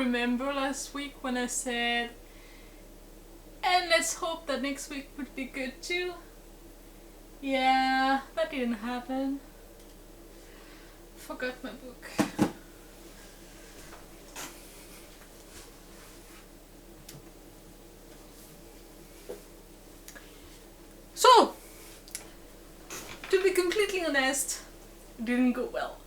remember last week when I said, and let's hope that next week would be good too? Yeah, that didn't happen. Forgot my book. So, to be completely honest, it didn't go well.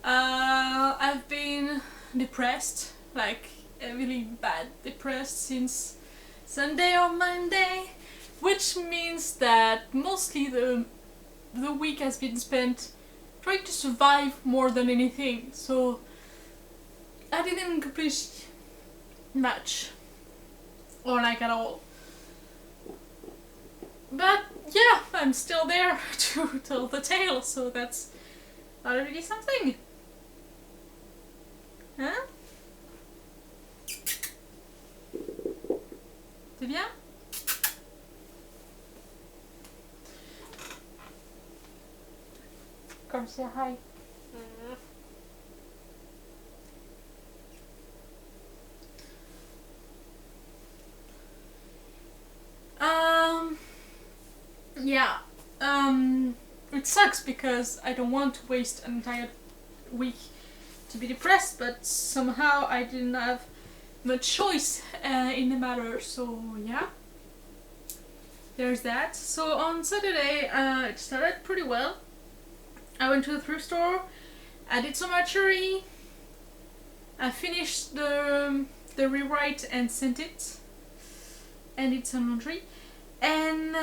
I've been depressed, like really bad depressed since Sunday or Monday, which means that mostly the week has been spent trying to survive more than anything. So I didn't accomplish much, or like at all. But yeah, I'm still there to tell the tale, so that's already something. Hein? C'est bien? Come say hi. Yeah, it sucks because I don't want to waste an entire week to be depressed, but somehow I didn't have much choice in the matter, so yeah. There's that. So on Saturday, it started pretty well. I went to the thrift store, I did some archery, I finished the rewrite and sent it, and did some laundry, and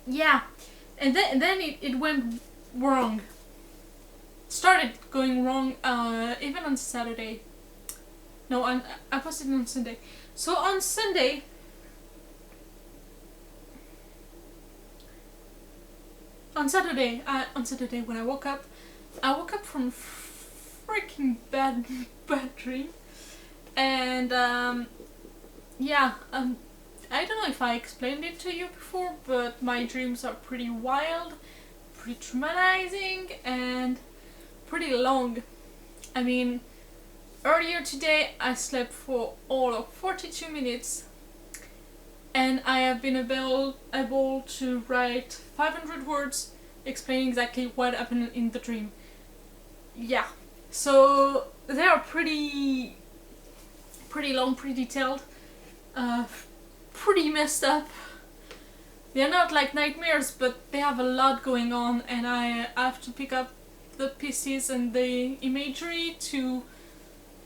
yeah, and then it went wrong. Started going wrong even on Saturday. No, I posted it on Sunday. So on Sunday, on Saturday when I woke up from freaking bad dream, and yeah, I don't know if I explained it to you before, but my dreams are pretty wild, pretty traumatizing, and pretty long. I mean, earlier today I slept for all of 42 minutes, and I have been able to write 500 words explaining exactly what happened in the dream. Yeah, so they are pretty long, pretty detailed, pretty messed up. They're not like nightmares, but they have a lot going on, and I have to pick up the pieces and the imagery to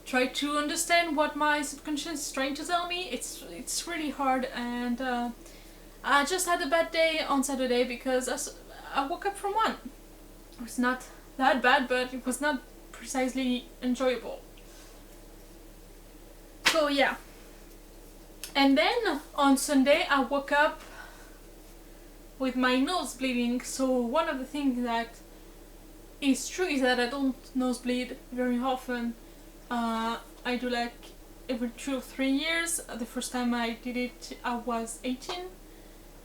try to understand what my subconscious is trying to tell me. It's really hard, and I just had a bad day on Saturday because I woke up from one. It was not that bad, but it was not precisely enjoyable. So yeah. And then on Sunday I woke up with my nose bleeding. So one of the things that is true is that I don't nosebleed very often. I do like every 2 or 3 years. The first time I did it I was 18.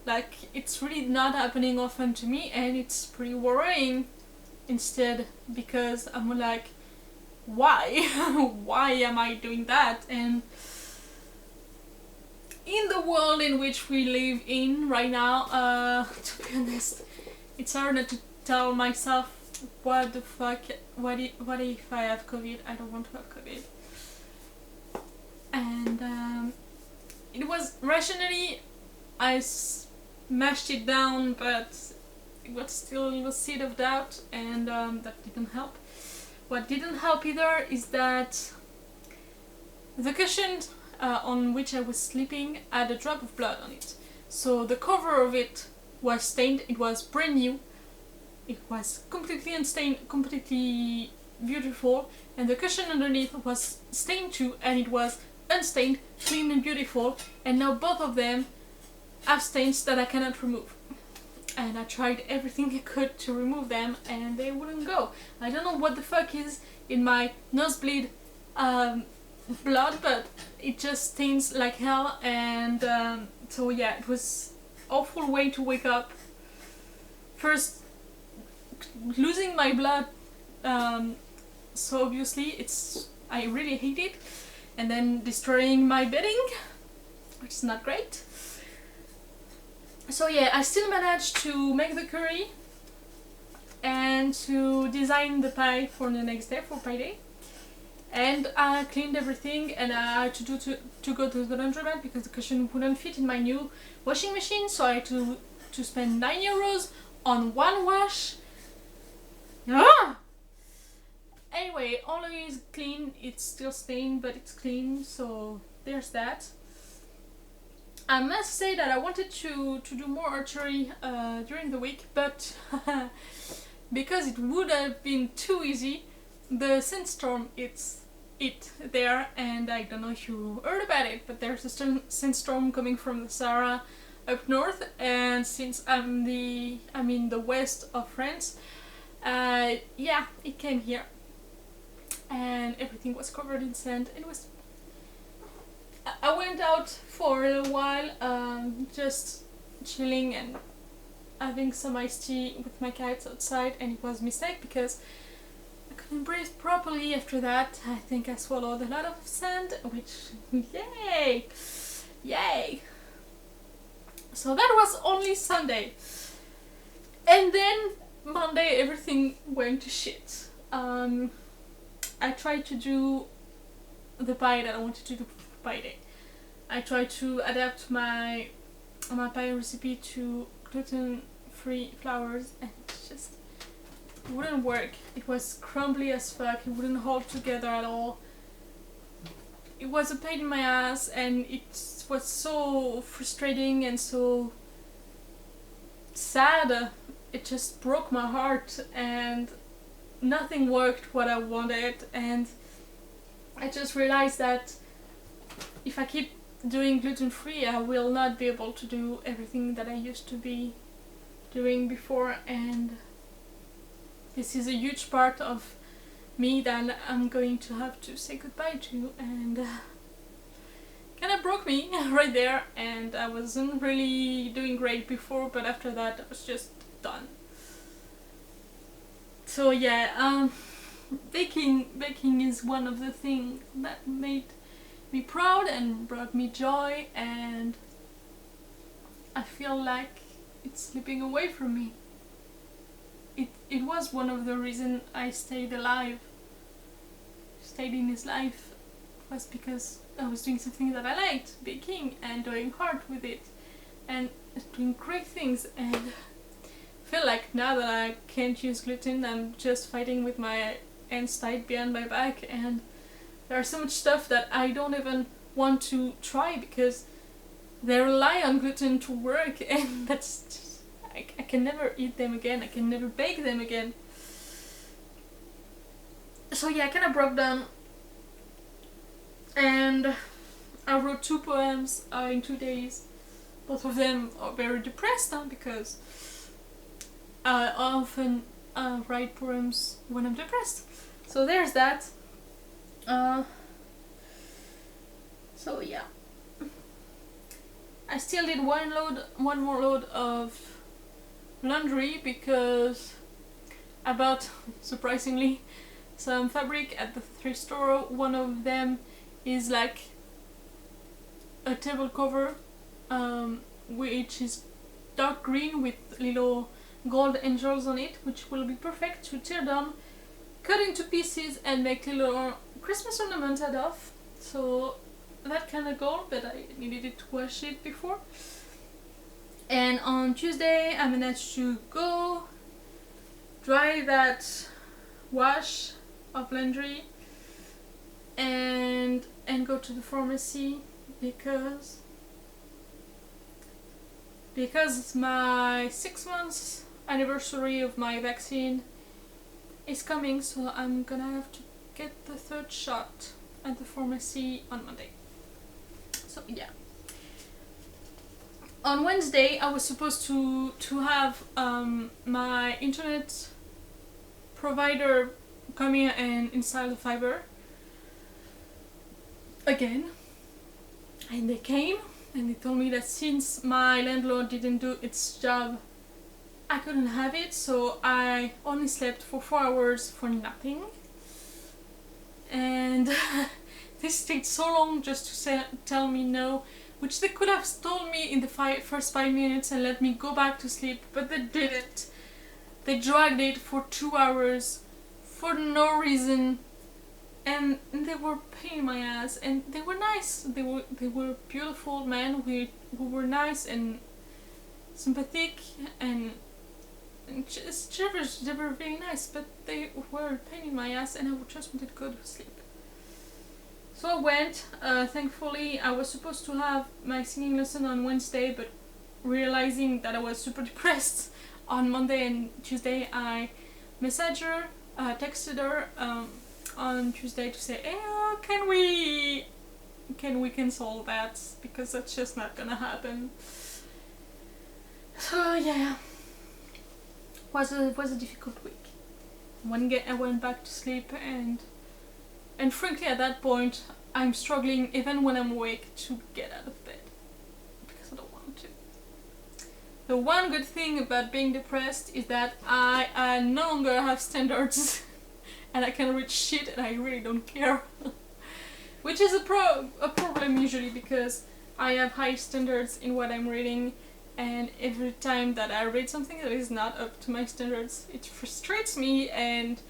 Like, it's really not happening often to me, and it's pretty worrying instead, because I'm like, why? Why am I doing that? And in the world in which we live in right now, to be honest, it's hard not to tell myself, what the fuck, what if I have COVID? I don't want to have COVID. And it was rationally, I smashed it down, but it was still a little seed of doubt, and that didn't help. What didn't help either is that the cushion on which I was sleeping had a drop of blood on it. So the cover of it was stained. It was brand new. It was completely unstained, completely beautiful, and the cushion underneath was stained too, and it was unstained, clean and beautiful, and now both of them have stains that I cannot remove. And I tried everything I could to remove them, and they wouldn't go. I don't know what the fuck is in my nosebleed blood, but it just stains like hell, and so yeah, it was awful way to wake up. First, losing my blood so obviously, it's I really hate it, and then destroying my bedding, which is not great. So yeah, I still managed to make the curry and to design the pie for the next day, for Pie Day. And I cleaned everything, and I had to go to the laundromat because the cushion wouldn't fit in my new washing machine, so I had to spend €9 on one wash. Ah! Anyway, all of it is clean. It's still stained, but it's clean, so there's that. I must say that I wanted to do more archery during the week, but because it would have been too easy, the sandstorm it's there, and I don't know if you heard about it, but there's a sandstorm coming from the Sahara up north, and since I'm in the west of France, yeah, it came here, and everything was covered in sand. It was. I went out for a while, just chilling and having some iced tea with my cats outside, and it was a mistake because I couldn't breathe properly after that. I think I swallowed a lot of sand, which, yay! Yay! So that was only Sunday. And then Monday everything went to shit. I tried to do the pie that I wanted to do for Pie Day. I tried to adapt my pie recipe to gluten-free flours, and it just wouldn't work. It was crumbly as fuck, it wouldn't hold together at all. It was a pain in my ass, and it was so frustrating and so sad. It just broke my heart, and nothing worked what I wanted, and I just realized that if I keep doing gluten-free, I will not be able to do everything that I used to be doing before, and this is a huge part of me that I'm going to have to say goodbye to, and kind of broke me right there. And I wasn't really doing great before, but after that I was just done. So yeah, baking is one of the things that made me proud and brought me joy, and I feel like it's slipping away from me. It was one of the reasons I stayed alive, stayed in this life, was because I was doing something that I liked, baking, and doing hard with it, and doing great things. And I feel like now that I can't use gluten, I'm just fighting with my hands tied behind my back, and there's so much stuff that I don't even want to try because they rely on gluten to work, and that's just, I can never eat them again, I can never bake them again. So yeah, I kind of broke down, and I wrote 2 poems in 2 days. Both of them are very depressed because I often write poems when I'm depressed. So there's that. So yeah, I still did one more load of laundry because I bought, surprisingly, some fabric at the thrift store. One of them is like a table cover, which is dark green with little gold angels on it, which will be perfect to tear down, cut into pieces, and make little Christmas ornaments out of. So that kind of gold, but I needed to wash it before. And on Tuesday I managed to go dry that wash of laundry and go to the pharmacy because it's my 6 months anniversary of my vaccine is coming, so I'm gonna have to get the 3rd shot at the pharmacy on Monday. So yeah. On Wednesday I was supposed to have my internet provider come here and install the fiber again, and they came and they told me that since my landlord didn't do its job, I couldn't have it, so I only slept for 4 hours for nothing. and this takes so long just to tell me no, which they could have told me in the first 5 minutes and let me go back to sleep, but they didn't. They dragged it for 2 hours for no reason, and they were paying my ass, and they were nice. They were beautiful men who were nice and sympathetic, and just they were very nice, but they were a pain in my ass, and I just wanted to go to sleep. So I went. Thankfully, I was supposed to have my singing lesson on Wednesday, but realizing that I was super depressed on Monday and Tuesday, I messaged her, texted her on Tuesday to say, hey, can we cancel that, because that's just not gonna happen. So yeah, was a difficult week. I went back to sleep, and frankly at that point I'm struggling even when I'm awake to get out of bed because I don't want to. The one good thing about being depressed is that I no longer have standards and I can read shit and I really don't care. Which is a problem usually, because I have high standards in what I'm reading, and every time that I read something that is not up to my standards, it frustrates me and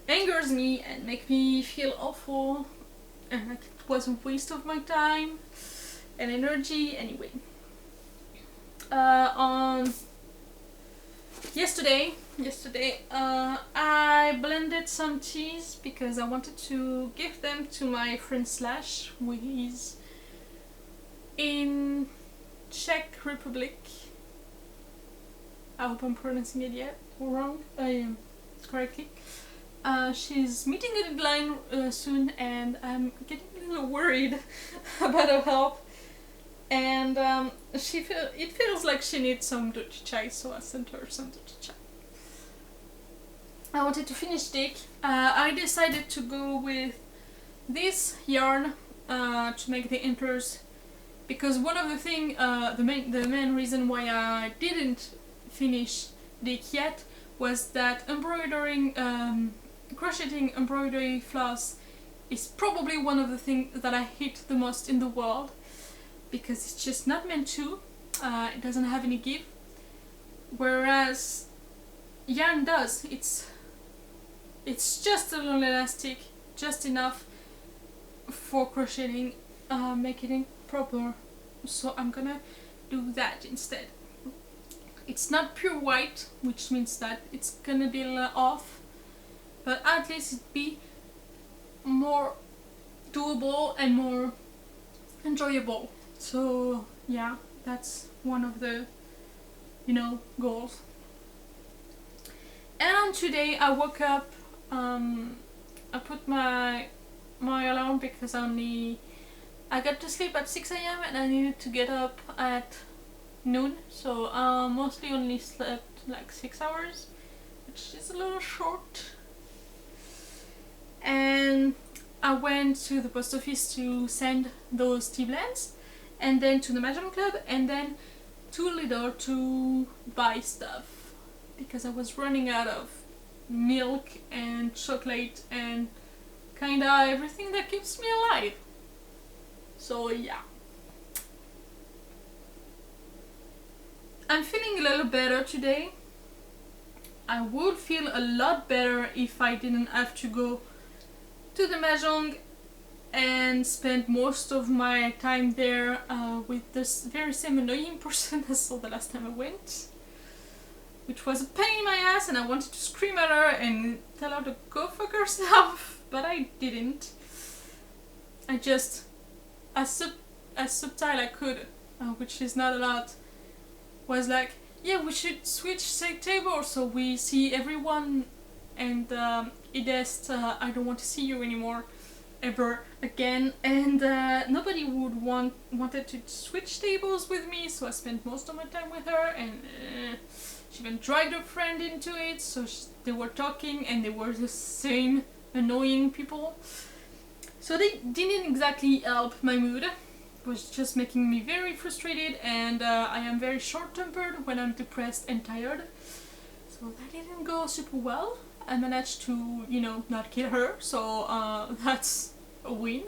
angers me and makes me feel awful, and like it was a waste of my time and energy. Anyway, on yesterday I blended some teas because I wanted to give them to my friend Slash, who is in Czech Republic. I hope I'm pronouncing it wrong correctly. She's meeting a deadline soon, and I'm getting a little worried about her health. And it feels like she needs some dirty chai, so I sent her some dirty chai. I wanted to finish Dick. I decided to go with this yarn to make the antlers, because one of the main reason why I didn't finish Dick yet was that crocheting embroidery floss is probably one of the things that I hate the most in the world, because it's just not meant to. It doesn't have any give, whereas yarn does. It's just a little elastic, just enough for crocheting, making it proper. So I'm gonna do that instead. It's not pure white, which means that it's gonna be a little off, but at least it'd be more doable and more enjoyable. So yeah, that's one of the goals. And today I woke up, I put my alarm because I got to sleep at 6 AM and I needed to get up at noon, so mostly only slept like 6 hours, which is a little short. And I went to the post office to send those tea blends, and then to the Mahjong Club, and then to Lidl to buy stuff, because I was running out of milk and chocolate and kinda everything that keeps me alive. So yeah, I'm feeling a little better today. I would feel a lot better if I didn't have to go to the Mahjong and spend most of my time there with this very same annoying person I saw the last time I went, which was a pain in my ass, and I wanted to scream at her and tell her to go fuck herself, but I didn't. I just, as subtle I could, which is not a lot, was like, yeah, we should switch tables so we see everyone, and Idest, I don't want to see you anymore ever again, and nobody wanted to switch tables with me, so I spent most of my time with her, and she even dragged her friend into it, so they were talking and they were the same annoying people, so they didn't exactly help my mood. It was just making me very frustrated, and I am very short-tempered when I'm depressed and tired, so that didn't go super well. I managed to, you know, not kill her, so that's a win.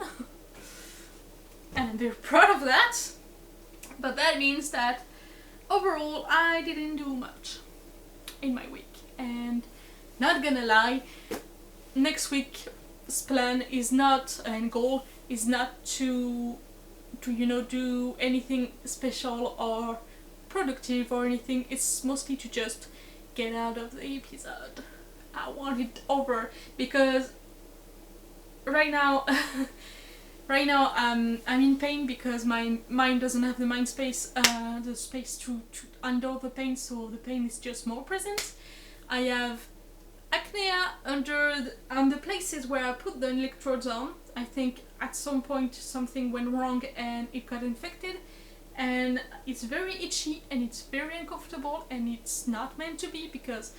And I'm very proud of that. But that means that overall I didn't do much in my week. And not gonna lie, next week's plan is not, and goal is not to you know, do anything special or productive or anything. It's mostly to just get out of the episode. I want it over because right now I'm in pain because my mind doesn't have the mind space, the space to handle the pain, so the pain is just more present. I have acne on the places where I put the electrodes on. I think at some point something went wrong and it got infected, and it's very itchy and it's very uncomfortable, and it's not meant to be because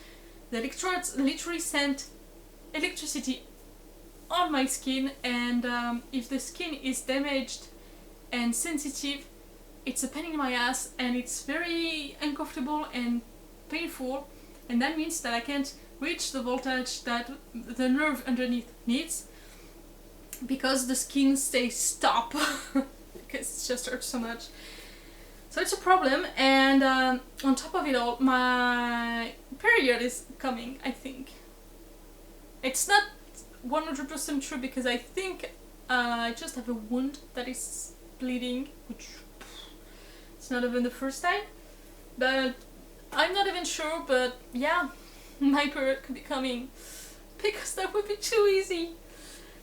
the electrodes literally sent electricity on my skin, and if the skin is damaged and sensitive, it's a pain in my ass and it's very uncomfortable and painful, and that means that I can't reach the voltage that the nerve underneath needs because the skin stays stop because it just hurts so much. So it's a problem, and on top of it all, my period is coming, I think. It's not 100% true because I think I just have a wound that is bleeding, which it's not even the first time, but I'm not even sure. But yeah, my period could be coming because that would be too easy.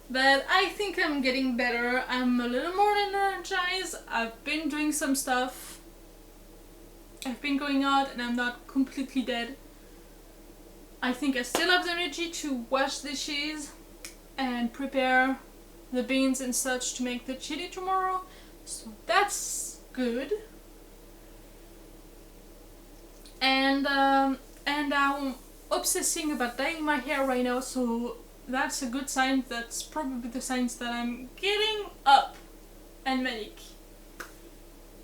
But I think I'm getting better. I'm a little more energized. I've been doing some stuff. I've been going out and I'm not completely dead. I think I still have the energy to wash dishes and prepare the beans and such to make the chili tomorrow. So that's good. And I'm obsessing about dyeing my hair right now, so that's a good sign. That's probably the signs that I'm getting up and manic.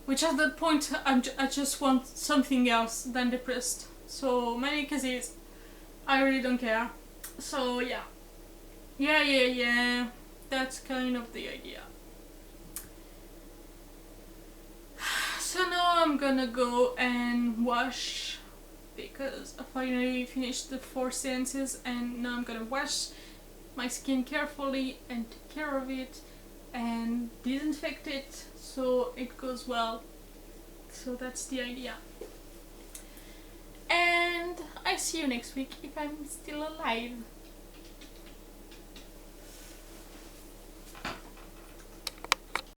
Which at that point I just want something else than depressed. So manic as is, I really don't care. So yeah. Yeah. That's kind of the idea. So now I'm gonna go and wash because I finally finished the 4 seances, and now I'm gonna wash my skin carefully and take care of it and disinfect it so it goes well. So that's the idea. And I see you next week if I'm still alive.